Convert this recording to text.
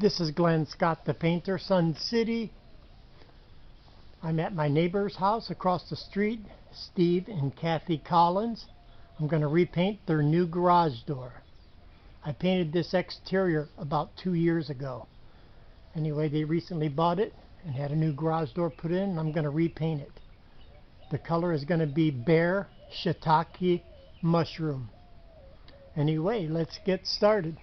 This is Glenn Scott the painter, Sun City. I'm at my neighbor's house across the street, Steve and Kathy Collins. I'm going to repaint their new garage door. I painted this exterior about 2 years ago. Anyway, they recently bought it and had a new garage door put in, and I'm going to repaint it. The color is going to be Bear Shiitake Mushroom. Anyway, let's get started.